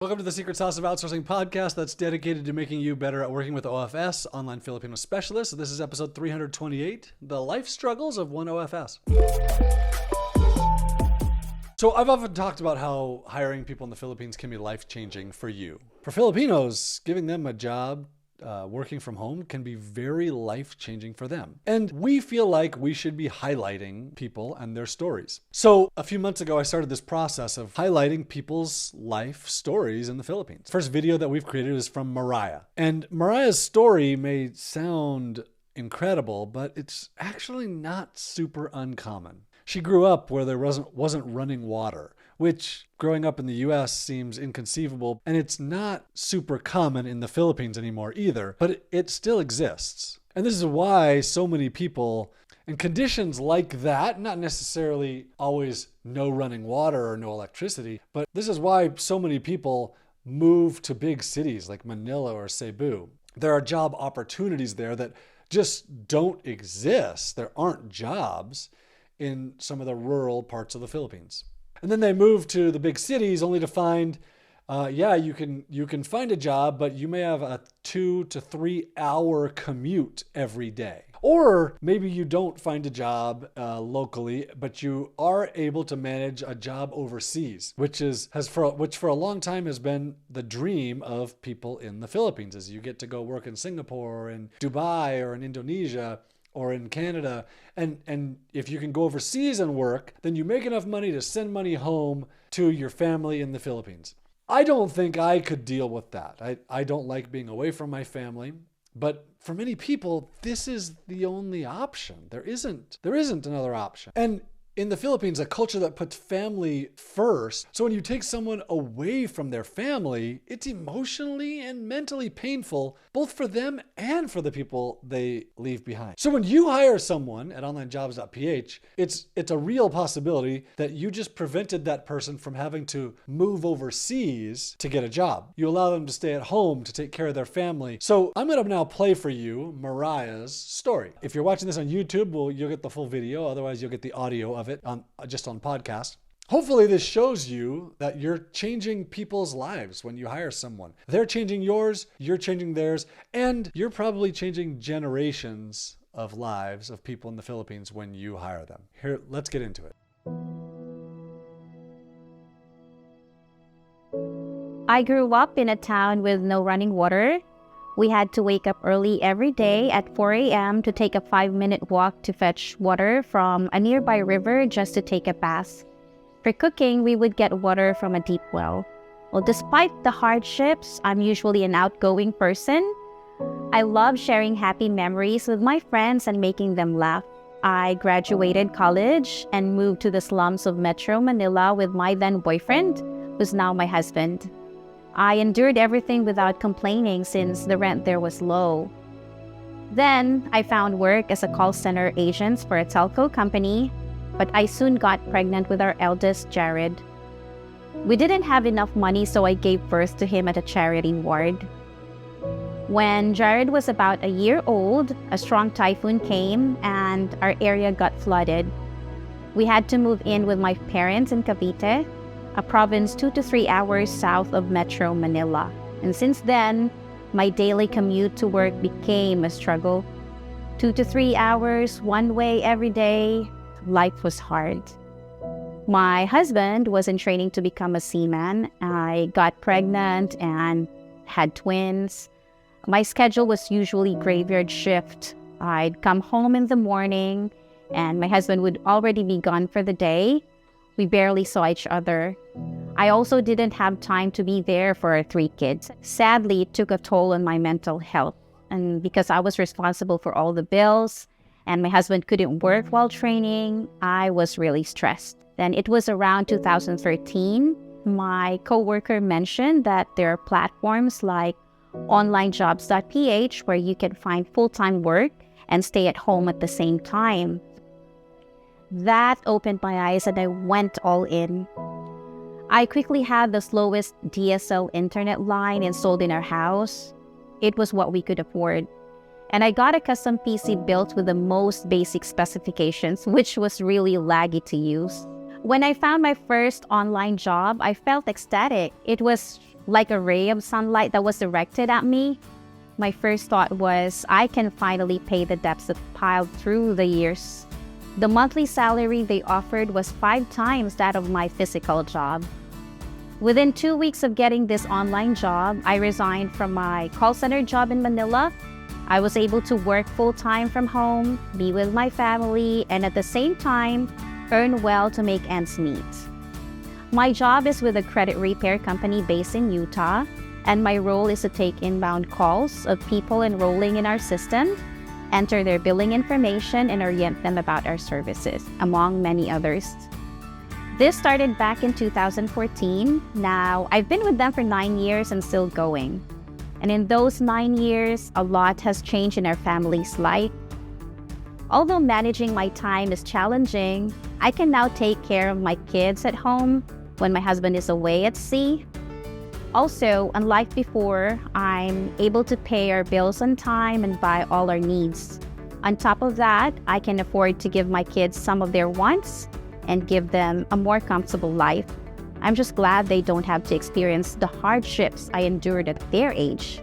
Welcome to the Secret Sauce of Outsourcing podcast that's dedicated to making you better at working with OFS, online Filipino specialists. This is episode 328, The Life Struggles of One OFS. So I've often talked about how hiring people in the Philippines can be life-changing for you. For Filipinos, giving them a job working from home can be very life-changing for them. And we feel like we should be highlighting people and their stories. So a few months ago, I started this process of highlighting people's life stories in the Philippines. First video that we've created is from Mariah. And Mariah's story may sound incredible, but it's actually not super uncommon. She grew up where there wasn't running water, which growing up in the US seems inconceivable, and it's not super common in the Philippines anymore either, but it still exists. And this is why so many people in conditions like that, not necessarily always no running water or no electricity, but this is why so many people move to big cities like Manila or Cebu. There are job opportunities there that just don't exist. There aren't jobs in some of the rural parts of the Philippines. And then they move to the big cities only to find, you can find a job, but you may have a 2 to 3 hour commute every day. Or maybe you don't find a job locally, but you are able to manage a job overseas, which for a long time has been the dream of people in the Philippines, is you get to go work in Singapore or in Dubai or in Indonesia or in Canada, and if you can go overseas and work, then you make enough money to send money home to your family in the Philippines. I don't think I could deal with that. I don't like being away from my family, but for many people, this is the only option. There isn't another option. And in the Philippines, a culture that puts family first. So when you take someone away from their family, it's emotionally and mentally painful, both for them and for the people they leave behind. So when you hire someone at Onlinejobs.ph, it's a real possibility that you just prevented that person from having to move overseas to get a job. You allow them to stay at home to take care of their family. So I'm going to now play for you Mariah's story. If you're watching this on YouTube, you'll get the full video. Otherwise, you'll get the audio of it just on podcast. Hopefully this shows you that you're changing people's lives when you hire someone. They're changing yours, you're changing theirs, and you're probably changing generations of lives of people in the Philippines when you hire them. Here, let's get into it. I grew up in a town with no running water. We had to wake up early every day at 4 a.m. to take a 5-minute walk to fetch water from a nearby river just to take a bath. For cooking, we would get water from a deep well. Well, despite the hardships, I'm usually an outgoing person. I love sharing happy memories with my friends and making them laugh. I graduated college and moved to the slums of Metro Manila with my then boyfriend, who's now my husband. I endured everything without complaining since the rent there was low. Then, I found work as a call center agent for a telco company, but I soon got pregnant with our eldest, Jared. We didn't have enough money, so I gave birth to him at a charity ward. When Jared was about a year old, a strong typhoon came and our area got flooded. We had to move in with my parents in Cavite, a province 2 to 3 hours south of Metro Manila. And since then, my daily commute to work became a struggle. 2 to 3 hours, one way every day. Life was hard. My husband was in training to become a seaman. I got pregnant and had twins. My schedule was usually graveyard shift. I'd come home in the morning and my husband would already be gone for the day. We barely saw each other. I also didn't have time to be there for our 3 kids. Sadly, it took a toll on my mental health. And because I was responsible for all the bills and my husband couldn't work while training, I was really stressed. Then it was around 2013, my coworker mentioned that there are platforms like Onlinejobs.ph where you can find full-time work and stay at home at the same time. That opened my eyes and I went all in. I quickly had the slowest DSL internet line installed in our house. It was what we could afford. And I got a custom PC built with the most basic specifications, which was really laggy to use. When I found my first online job, I felt ecstatic. It was like a ray of sunlight that was directed at me. My first thought was, I can finally pay the debts that piled through the years. The monthly salary they offered was 5 times that of my physical job. Within 2 weeks of getting this online job, I resigned from my call center job in Manila. I was able to work full-time from home, be with my family, and at the same time, earn well to make ends meet. My job is with a credit repair company based in Utah, and my role is to take inbound calls of people enrolling in our system, enter their billing information, and orient them about our services, among many others. This started back in 2014. Now, I've been with them for 9 years and still going. And in those 9 years, a lot has changed in our family's life. Although managing my time is challenging, I can now take care of my kids at home when my husband is away at sea. Also, unlike before, I'm able to pay our bills on time and buy all our needs. On top of that, I can afford to give my kids some of their wants and give them a more comfortable life. I'm just glad they don't have to experience the hardships I endured at their age.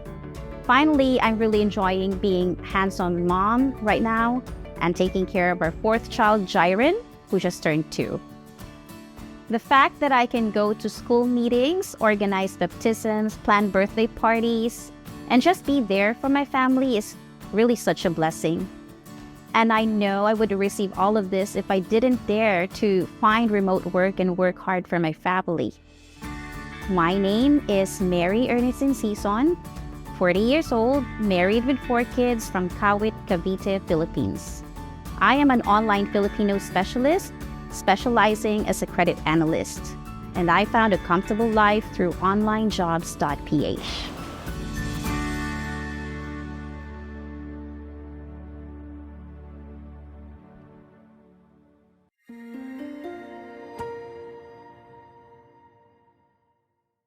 Finally, I'm really enjoying being hands-on mom right now and taking care of our 4th child, Jairen, who just turned 2. The fact that I can go to school meetings, organize baptisms, plan birthday parties, and just be there for my family is really such a blessing. And I know I would receive all of this if I didn't dare to find remote work and work hard for my family. My name is Mary Ernestine Sison, 40 years old, married with 4 kids from Kawit, Cavite, Philippines. I am an online Filipino specialist, specializing as a credit analyst, and I found a comfortable life through Onlinejobs.ph.